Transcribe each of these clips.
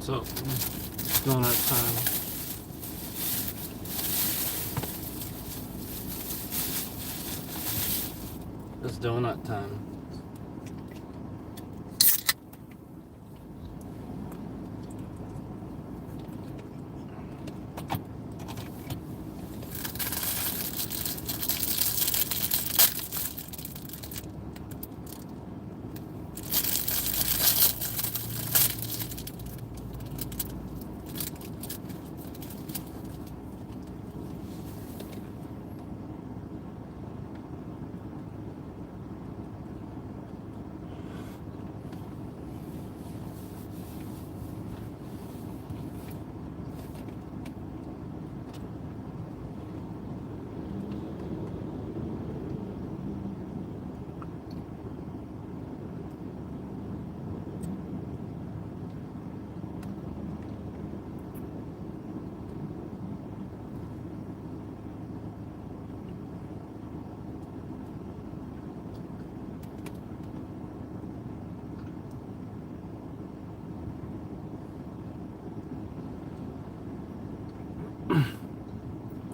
What's up? Doughnut time. It's donut time.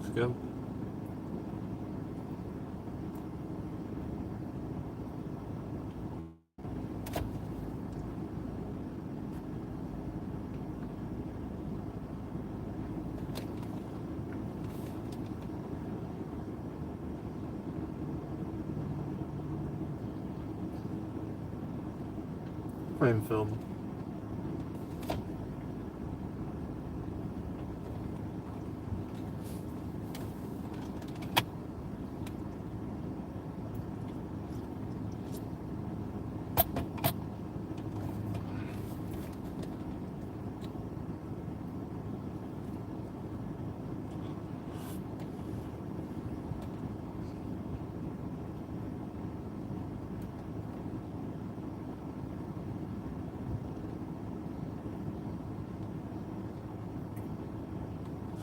Let's go. Frame film.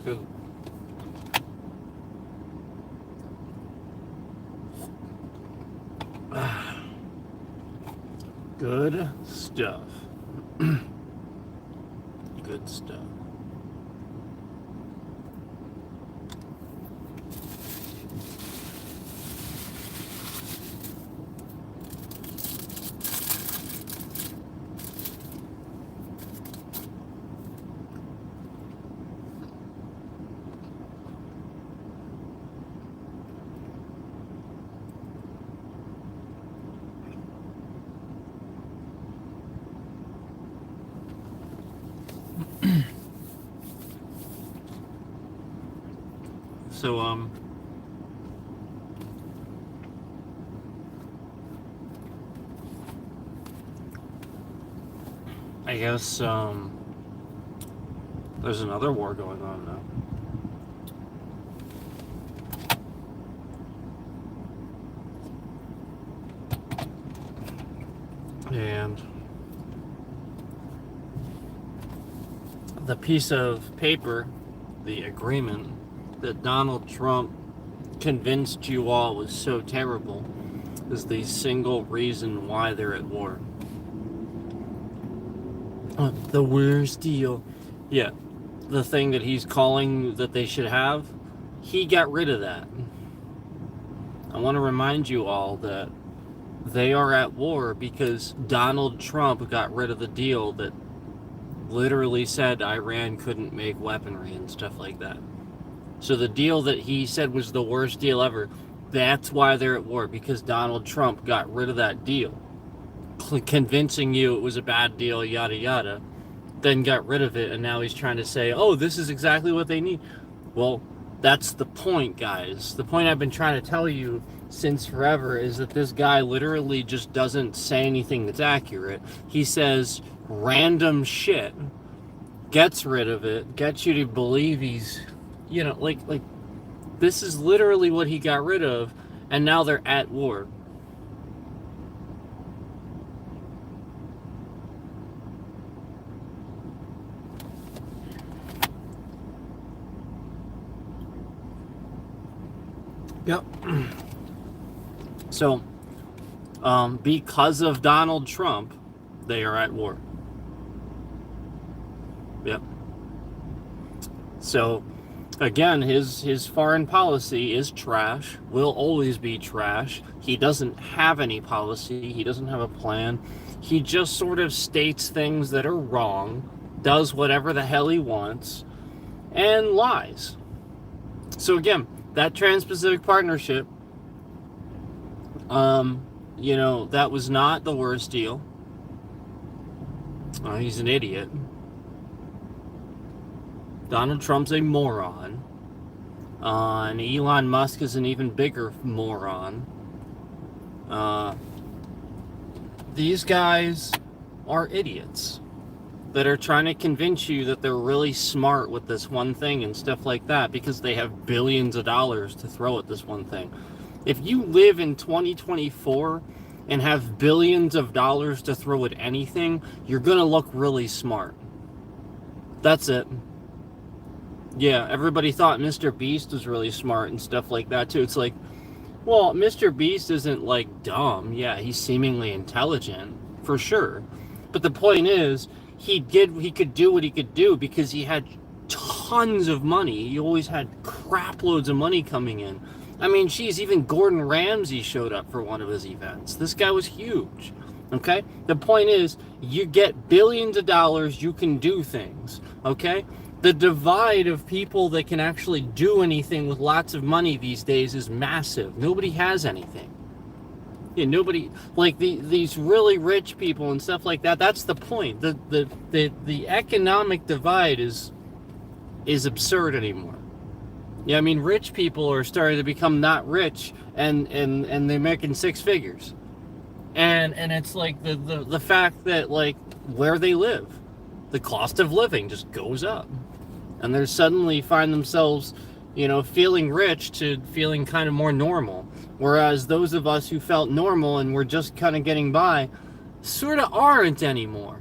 Good. Good stuff. Good stuff. So, I guess, there's another war going on now. And the piece of paper, the agreement that Donald Trump convinced you all was so terrible, is the single reason why they're at war. The worst deal. Yeah, the thing that he's calling that they should have, he got rid of that. I want to remind you all that they are at war because Donald Trump got rid of the deal that literally said Iran couldn't make weaponry and stuff like that. So the deal that he said was the worst deal ever, that's why they're at war, because Donald Trump got rid of that deal. Convincing you it was a bad deal, yada yada, then got rid of it, and now he's trying to say, oh, this is exactly what they need. Well, that's the point, guys. The point I've been trying to tell you since forever is that this guy literally just doesn't say anything that's accurate. He says random shit, gets rid of it, gets you to believe he's, you know, like this is literally what he got rid of, and now they're at war. Yep. So, because of Donald Trump, they are at war. Yep. So, again, his foreign policy is trash, will always be trash. He doesn't have any policy, he doesn't have a plan. He just sort of states things that are wrong, does whatever the hell he wants, and lies. So again, that Trans-Pacific Partnership, that was not the worst deal. He's an idiot. Donald Trump's a moron. And Elon Musk is an even bigger moron. These guys are idiots that are trying to convince you that they're really smart with this one thing and stuff like that because they have billions of dollars to throw at this one thing. If you live in 2024 and have billions of dollars to throw at anything, you're going to look really smart. That's it. Yeah, everybody thought Mr. Beast was really smart and stuff like that too. It's like, well, Mr. Beast isn't like dumb. Yeah, he's seemingly intelligent for sure. But the point is, he could do what he could do because he had tons of money. He always had crap loads of money coming in. I mean, geez, even Gordon Ramsay showed up for one of his events. This guy was huge. Okay? The point is, you get billions of dollars, you can do things. Okay? The divide of people that can actually do anything with lots of money these days is massive. Nobody has anything. Yeah, nobody, like these really rich people and stuff like that. That's the point. The economic divide is absurd anymore. Yeah, I mean, rich people are starting to become not rich, and they're making six figures, and it's like the fact that like where they live, the cost of living just goes up, and they suddenly find themselves, feeling rich to feeling kind of more normal. Whereas those of us who felt normal and were just kind of getting by sort of aren't anymore.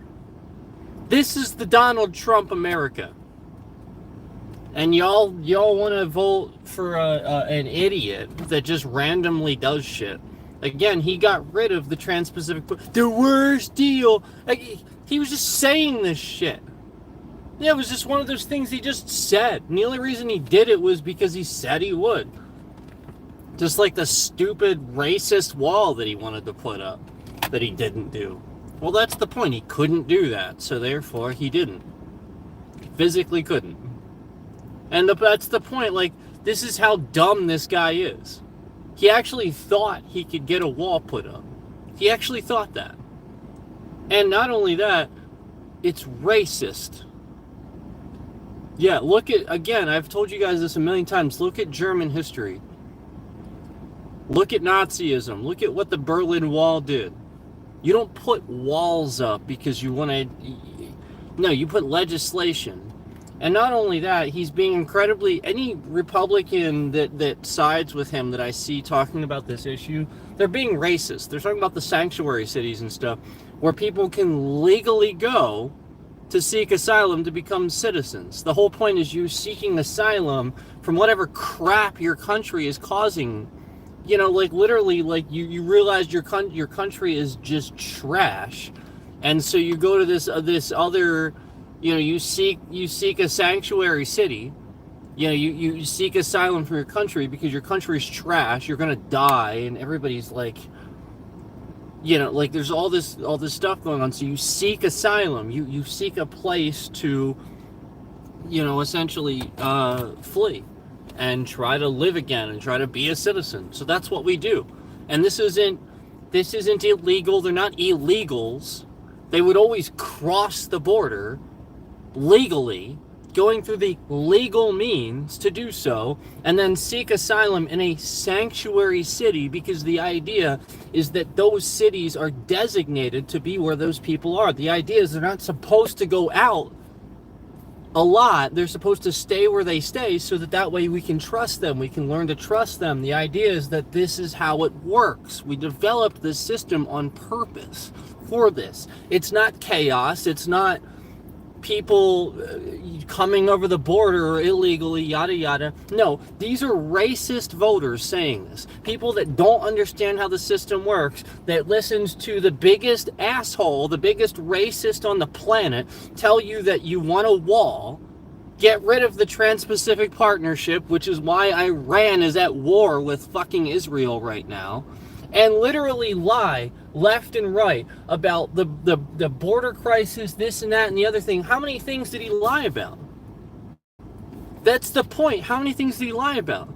This is the Donald Trump America. And y'all want to vote for an idiot that just randomly does shit. Again, he got rid of the Trans-Pacific, the worst deal. Like, he was just saying this shit. Yeah, it was just one of those things he just said. And the only reason he did it was because he said he would. Just like the stupid racist wall that he wanted to put up that he didn't do. Well, that's the point. He couldn't do that, so therefore he didn't. He physically couldn't. And that's the point. Like, this is how dumb this guy is. He actually thought he could get a wall put up. He actually thought that. And not only that, it's racist. Yeah, look at, again, I've told you guys this a million times, look at German history. Look at Nazism. Look at what the Berlin Wall did. You don't put walls up because you want to... No, you put legislation. And not only that, he's being incredibly... Any Republican that sides with him that I see talking about this issue, they're being racist. They're talking about the sanctuary cities and stuff, where people can legally go to seek asylum to become citizens. The whole point is you seeking asylum from whatever crap your country is causing. Like literally, like you realize your country is just trash, and so you go to this other, you seek a sanctuary city, you seek asylum for your country because your country's trash. You're gonna die, and everybody's like, like there's all this stuff going on. So you seek asylum, you seek a place to, essentially flee. And try to live again and try to be a citizen. So that's what we do. And this isn't illegal. They're not illegals. They would always cross the border legally, going through the legal means to do so, and then seek asylum in a sanctuary city, because the idea is that those cities are designated to be where those people are. The idea is they're not supposed to go out a lot. They're supposed to stay where they stay, so that way we can trust them. We can learn to trust them. The idea is that this is how it works. We developed this system on purpose for this. It's not chaos. It's not people coming over the border illegally, yada yada. No, these are racist voters saying this. People that don't understand how the system works, that listens to the biggest asshole, the biggest racist on the planet, tell you that you want a wall, get rid of the Trans-Pacific Partnership, which is why Iran is at war with fucking Israel right now, and literally lie left and right about the border crisis, this and that and the other thing. How many things did he lie about? That's the point. How many things did he lie about?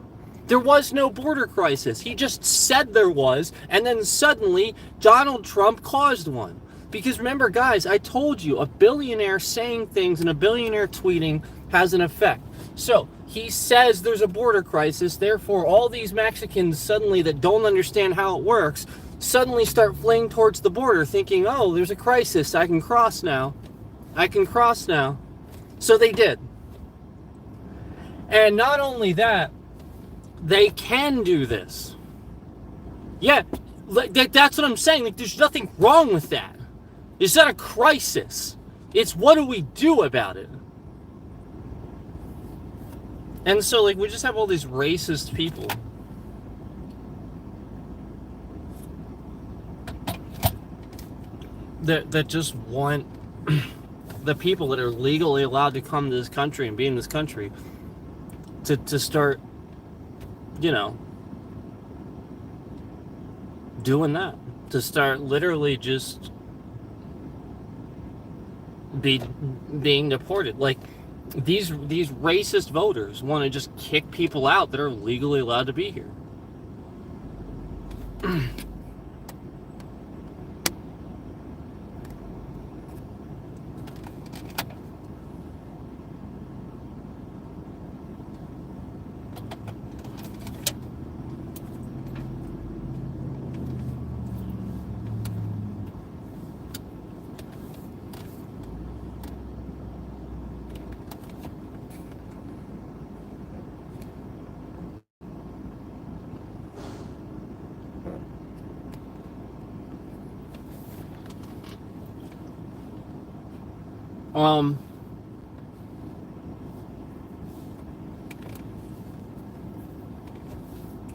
There was no border crisis. He just said there was, and then suddenly Donald Trump caused one. Because remember, guys, I told you, a billionaire saying things and a billionaire tweeting has an effect. So he says there's a border crisis, therefore all these Mexicans suddenly that don't understand how it works suddenly start fleeing towards the border thinking, oh, there's a crisis, I can cross now. So they did. And not only that, they can do this. Yeah, that's what I'm saying. Like, there's nothing wrong with that. It's not a crisis. It's what do we do about it? And so, like, we just have all these racist people. That just want the people that are legally allowed to come to this country and be in this country to start, you know, doing that. To start literally just being deported. Like, these racist voters want to just kick people out that are legally allowed to be here.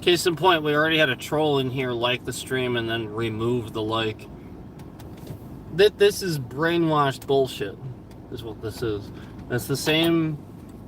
Case in point, we already had a troll in here like the stream and then remove the like. This is brainwashed bullshit, is what this is. It's the same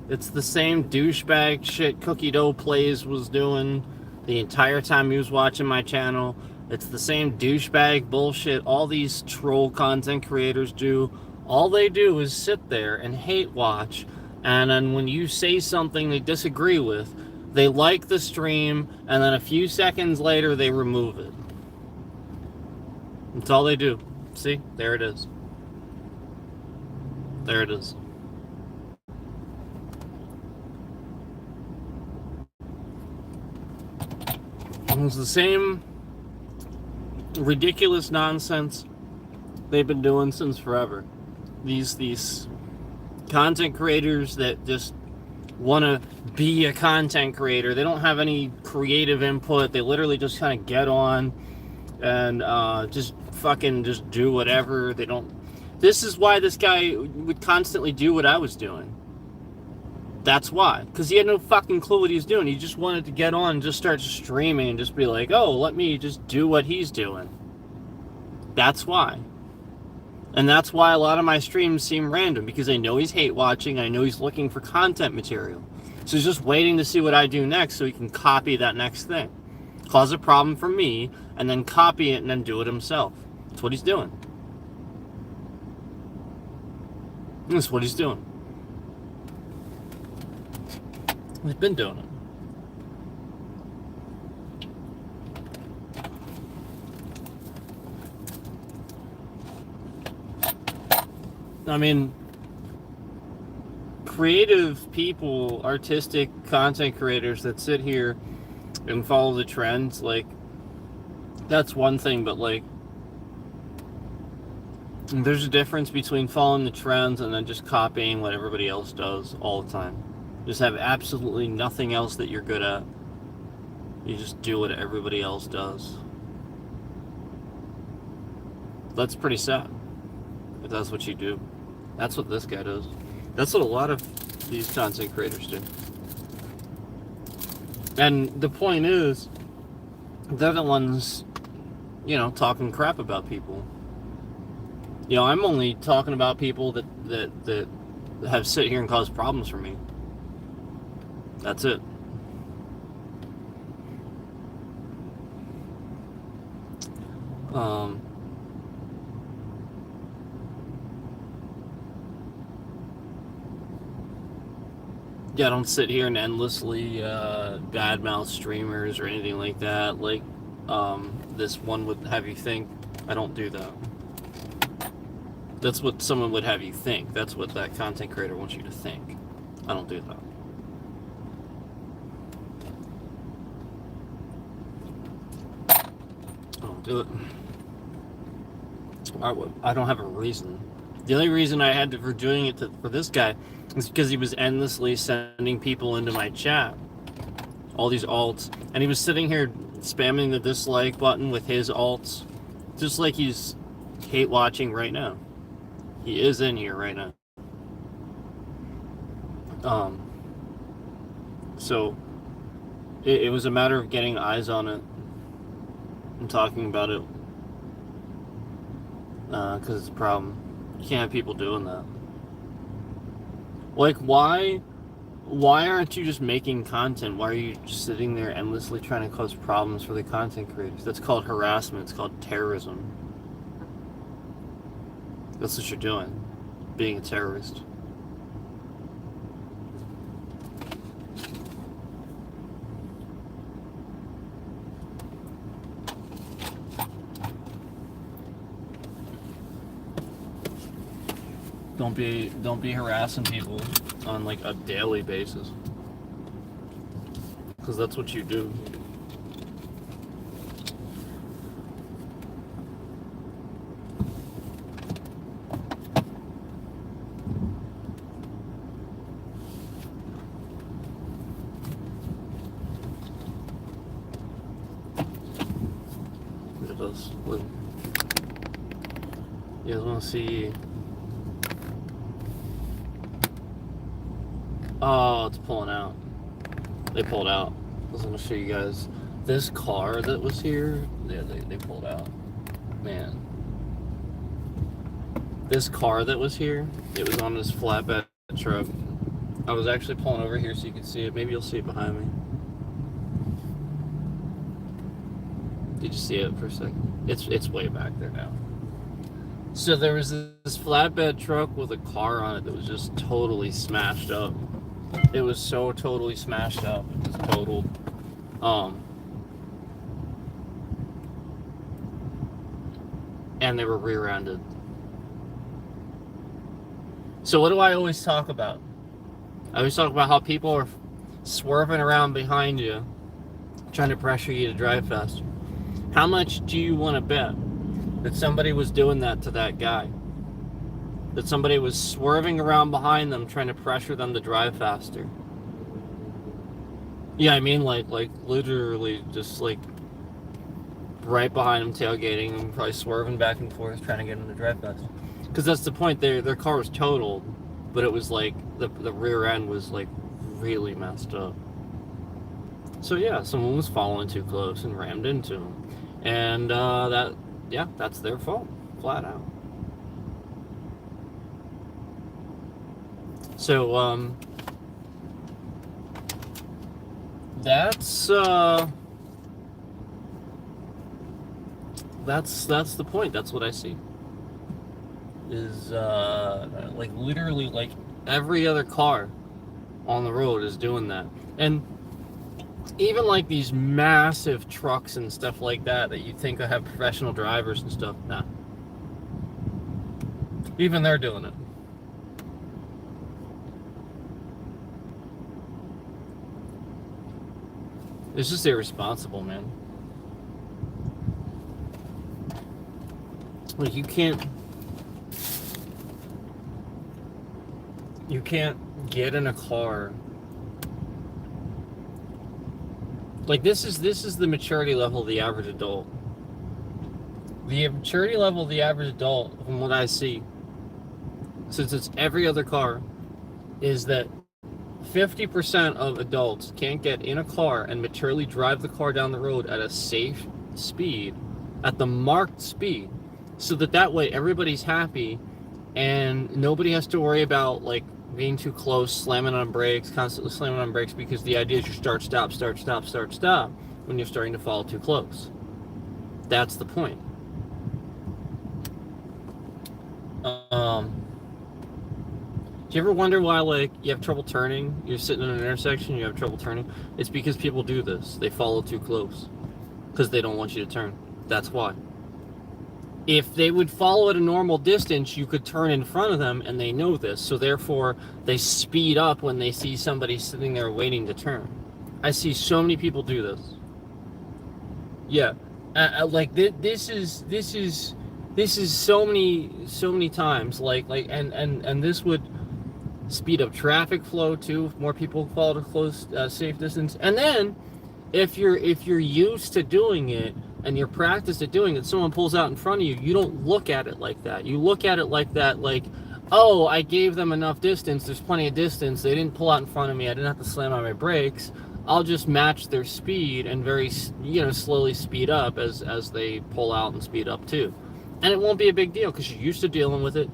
douchebag shit Cookie Dough Plays was doing the entire time he was watching my channel. It's the same douchebag bullshit all these troll content creators do. All they do is sit there and hate watch, and then when you say something they disagree with, they like the stream, and then a few seconds later they remove it. That's all they do. See? There it is. There it is. It's the same ridiculous nonsense they've been doing since forever. These content creators that just want to be a content creator. They don't have any creative input. They literally just kind of get on and just do whatever. They don't. This is why this guy would constantly do what I was doing. That's why. Because he had no fucking clue what he was doing. He just wanted to get on and just start streaming and just be like, oh, let me just do what he's doing. That's why. And that's why a lot of my streams seem random, because I know he's hate watching, I know he's looking for content material. So he's just waiting to see what I do next so he can copy that next thing. Cause a problem for me, and then copy it and then do it himself. That's what he's doing. That's what he's doing. He's been doing it. I mean, creative people, artistic content creators that sit here and follow the trends, like, that's one thing, but like, there's a difference between following the trends and then just copying what everybody else does all the time. Just have absolutely nothing else that you're good at. You just do what everybody else does. That's pretty sad, if that's what you do. That's what this guy does. That's what a lot of these content creators do. And the point is, they're the ones, talking crap about people. I'm only talking about people that have sit here and caused problems for me. That's it. Yeah, don't sit here and endlessly badmouth streamers or anything like that. Like this one would have you think. I don't do that. That's what someone would have you think. That's what that content creator wants you to think. I don't do that. I don't do it. I don't have a reason. The only reason I had for doing it for this guy is because he was endlessly sending people into my chat. All these alts. And he was sitting here spamming the dislike button with his alts. Just like he's hate watching right now. He is in here right now. So it was a matter of getting eyes on it and talking about it. Because it's a problem. You can't have people doing that. Like, why aren't you just making content? Why are you just sitting there endlessly trying to cause problems for the content creators? That's called harassment. It's called terrorism. That's what you're doing. Being a terrorist. Don't be harassing people on like a daily basis, because that's what you do. Look at this. Look. You guys want to see? Oh, it's pulling out. They pulled out. I was going to show you guys this car that was here. Yeah, they pulled out. Man. This car that was here, it was on this flatbed truck. I was actually pulling over here so you can see it. Maybe you'll see it behind me. Did you see it for a second? It's way back there now. So there was this flatbed truck with a car on it that was just totally smashed up. It was so totally smashed up. It was totaled. And they were rear-ended. So what do I always talk about? I always talk about how people are swerving around behind you, trying to pressure you to drive faster. How much do you want to bet that somebody was doing that to that guy? That somebody was swerving around behind them, trying to pressure them to drive faster? Yeah, I mean, like literally just like right behind them, tailgating them, probably swerving back and forth, trying to get them to drive faster. Because that's the point. Their car was totaled, but it was like the rear end was like really messed up. So yeah, someone was following too close and rammed into them, and that's their fault, flat out. So that's the point. That's what I see. Is like literally like every other car on the road is doing that. And even like these massive trucks and stuff like that you think have professional drivers and stuff, nah. Even they're doing it. It's just irresponsible, man. Like you can't get in a car. Like this is the maturity level of the average adult. The maturity level of the average adult, from what I see, since it's every other car, is that 50% of adults can't get in a car and maturely drive the car down the road at a safe speed, at the marked speed, so that way everybody's happy and nobody has to worry about like being too close, slamming on brakes, constantly slamming on brakes, because the idea is you start, stop, start, stop, start, stop when you're starting to fall too close. That's the point. Do you ever wonder why, like, you have trouble turning? You're sitting in an intersection, you have trouble turning? It's because people do this. They follow too close because they don't want you to turn. That's why. If they would follow at a normal distance, you could turn in front of them, and they know this. So therefore, they speed up when they see somebody sitting there waiting to turn. I see so many people do this. Yeah, like this is so many times. And this would speed up traffic flow too. If more people follow to close, safe distance. And then, if you're used to doing it, and you're practiced at doing it, someone pulls out in front of you, you don't look at it like that. You look at it like that, like, oh, I gave them enough distance, there's plenty of distance, they didn't pull out in front of me, I didn't have to slam on my brakes, I'll just match their speed and very, slowly speed up as they pull out and speed up too. And it won't be a big deal because you're used to dealing with it,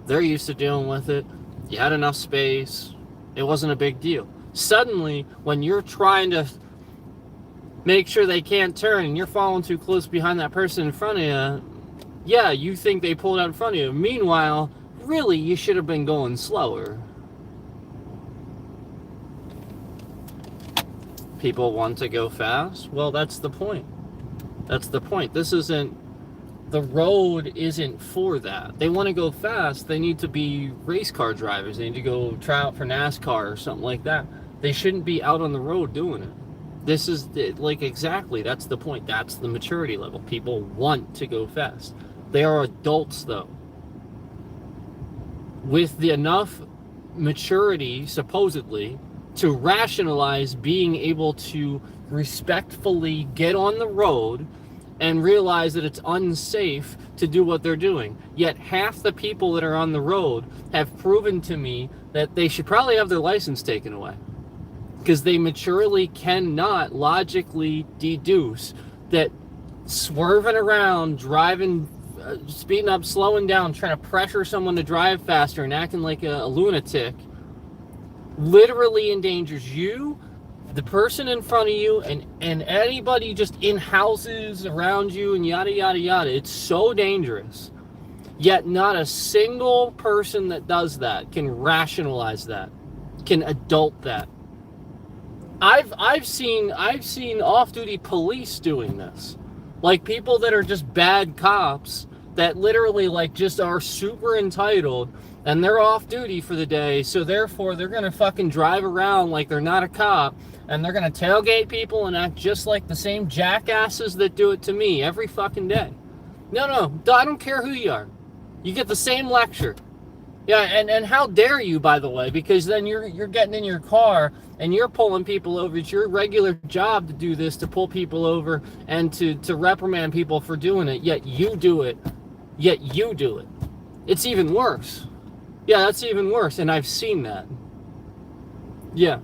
they're used to dealing with it, you had enough space, it wasn't a big deal. Suddenly, when you're trying to make sure they can't turn and you're falling too close behind that person in front of you, yeah, you think they pulled out in front of you. Meanwhile, really, you should have been going slower. People want to go fast? Well, that's the point. That's the point. The road isn't for that. They want to go fast. They need to be race car drivers. They need to go try out for NASCAR or something like that. They shouldn't be out on the road doing it. This is exactly, that's the point. That's the maturity level. People want to go fast. They are adults though, with enough maturity supposedly to rationalize being able to respectfully get on the road and realize that it's unsafe to do what they're doing. Yet half the people that are on the road have proven to me that they should probably have their license taken away, because they maturely cannot logically deduce that swerving around, driving, speeding up, slowing down, trying to pressure someone to drive faster and acting like a lunatic literally endangers you, the person in front of you, and anybody just in houses around you, and yada, yada, yada. It's so dangerous. Yet not a single person that does that can rationalize that, can adult that. I've seen off-duty police doing this, like people that are just bad cops that literally like just are super entitled and they're off duty for the day, so therefore they're gonna fucking drive around like they're not a cop, and they're gonna tailgate people and act just like the same jackasses that do it to me every fucking day. No, I don't care who you are, you get the same lecture. Yeah, and how dare you, by the way, because then you're getting in your car and you're pulling people over. It's your regular job to do this, to pull people over and to reprimand people for doing it, yet you do it. It's even worse. Yeah, that's even worse, and I've seen that. Yeah,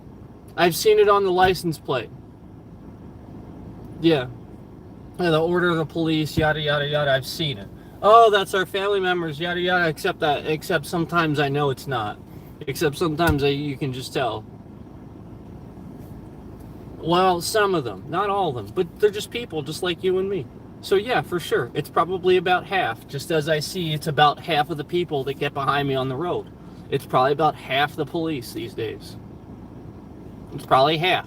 I've seen it on the license plate. Yeah, the order of the police, yada, yada, yada, I've seen it. Oh, that's our family members, yada, yada, except sometimes I know it's not. Except sometimes you can just tell. Well, some of them, not all of them, but they're just people just like you and me. So yeah, for sure, it's probably about half, just as I see it's about half of the people that get behind me on the road. It's probably about half the police these days. It's probably half.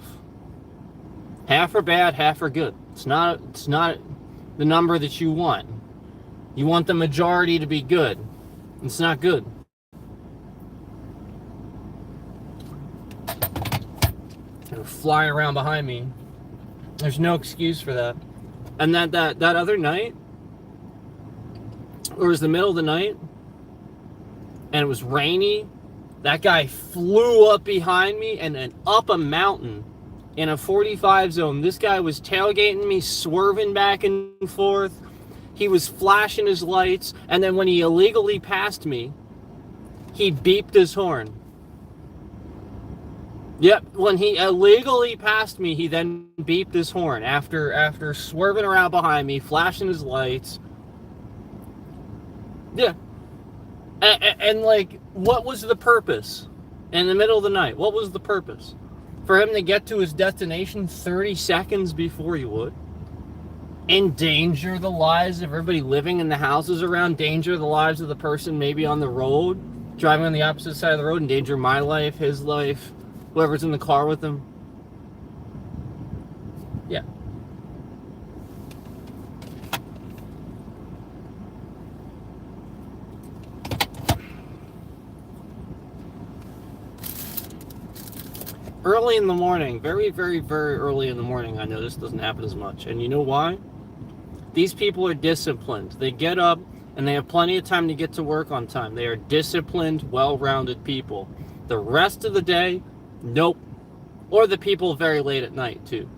Half are bad, half are good. It's not the number that you want. You want the majority to be good. It's not good. They're flying around behind me. There's no excuse for that. And that other night, it was the middle of the night, and it was rainy. That guy flew up behind me and then up a mountain in a 45 zone. This guy was tailgating me, swerving back and forth. He was flashing his lights, and then when he illegally passed me, he beeped his horn. Yep, when he illegally passed me, he then beeped his horn after swerving around behind me, flashing his lights. Yeah. And like, what was the purpose? In the middle of the night, what was the purpose? For him to get to his destination 30 seconds before he would? Endanger the lives of everybody living in the houses around, endanger the lives of the person maybe on the road, driving on the opposite side of the road, endanger my life, his life, whoever's in the car with him. Yeah. Early in the morning, very, very, very early in the morning, I know this doesn't happen as much. And you know why? These people are disciplined. They get up and they have plenty of time to get to work on time. They are disciplined, well-rounded people. The rest of the day, nope. Or the people very late at night, too.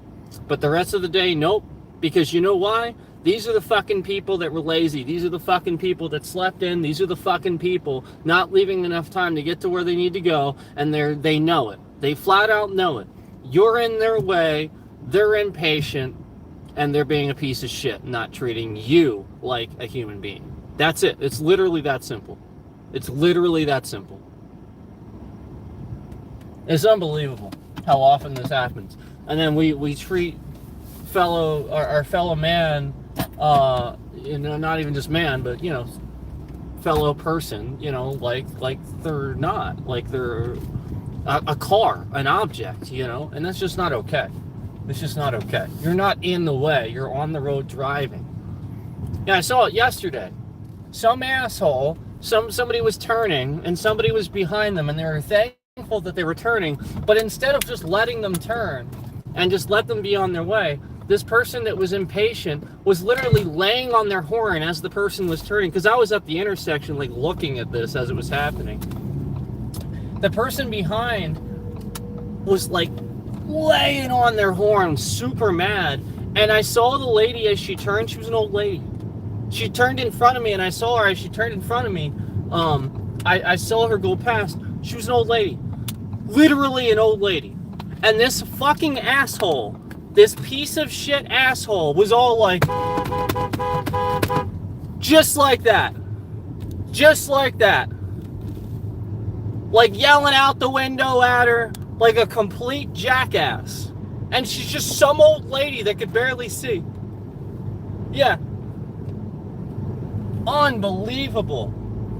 But the rest of the day, nope. Because you know why? These are the fucking people that were lazy. These are the fucking people that slept in. These are the fucking people not leaving enough time to get to where they need to go. And they know it. They flat out know it. You're in their way. They're impatient. And they're being a piece of shit, not treating you like a human being. That's it. It's literally that simple. It's literally that simple. It's unbelievable how often this happens. And then we treat our fellow man, not even just man, but, fellow person, like they're not. Like they're a car, an object, and that's just not okay. It's just not okay. You're not in the way. You're on the road driving. Yeah, I saw it yesterday. Some asshole, somebody was turning, and somebody was behind them, and they were thankful that they were turning, but instead of just letting them turn and just let them be on their way, this person that was impatient was literally laying on their horn as the person was turning, because I was at the intersection, like, looking at this as it was happening. The person behind was, like, laying on their horn, super mad, and I saw the lady as she turned. She was an old lady. She turned in front of me, and I saw her as she turned in front of me. I saw her go past. She was an old lady. Literally an old lady. And this fucking asshole, this piece of shit asshole, was all like, just like that. Just like that. Like yelling out the window at her like a complete jackass. And she's just some old lady that could barely see. Yeah. Unbelievable.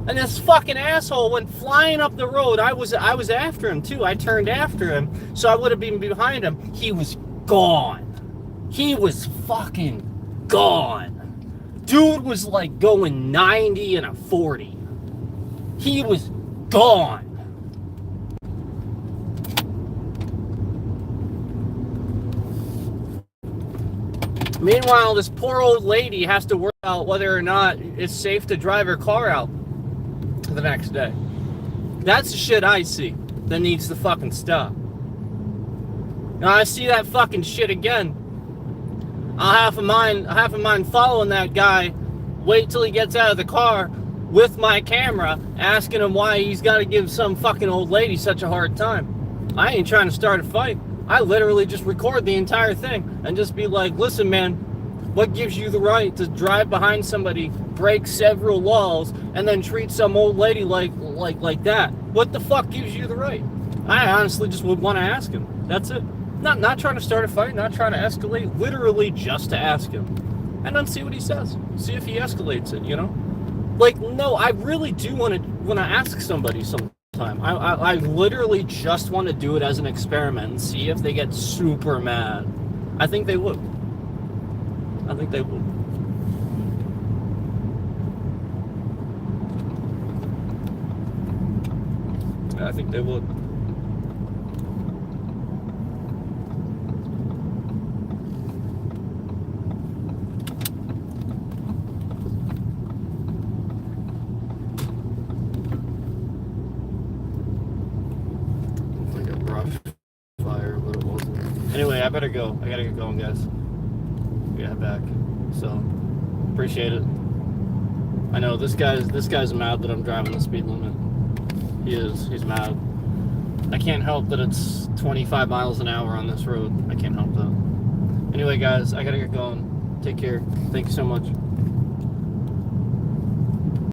And this fucking asshole went flying up the road. I was after him too. I turned after him, so I would have been behind him. He was gone. He was fucking gone. Dude was like going 90 and a 40. He was gone. Meanwhile, this poor old lady has to worry out whether or not it's safe to drive her car out the next day. That's the shit I see that needs to fucking stop. Now I see that fucking shit again. I'll have a mind following that guy, wait till he gets out of the car with my camera, asking him why he's got to give some fucking old lady such a hard time. I ain't trying to start a fight. I literally just record the entire thing and just be like, listen, man, what gives you the right to drive behind somebody, break several laws, and then treat some old lady like that? What the fuck gives you the right? I honestly just would want to ask him. That's it. Not trying to start a fight, not trying to escalate, literally just to ask him. And then see what he says. See if he escalates it, Like, no, I really do want to ask somebody sometime. I literally just want to do it as an experiment and see if they get super mad. I think they would. I think they would. I think they would. Anyway, I better go. I gotta get going, guys. We gotta head back. So, appreciate it. I know this guy's mad that I'm driving the speed limit. He is. He's mad. I can't help that it's 25 miles an hour on this road. I can't help that. Anyway, guys, I gotta get going. Take care. Thank you so much.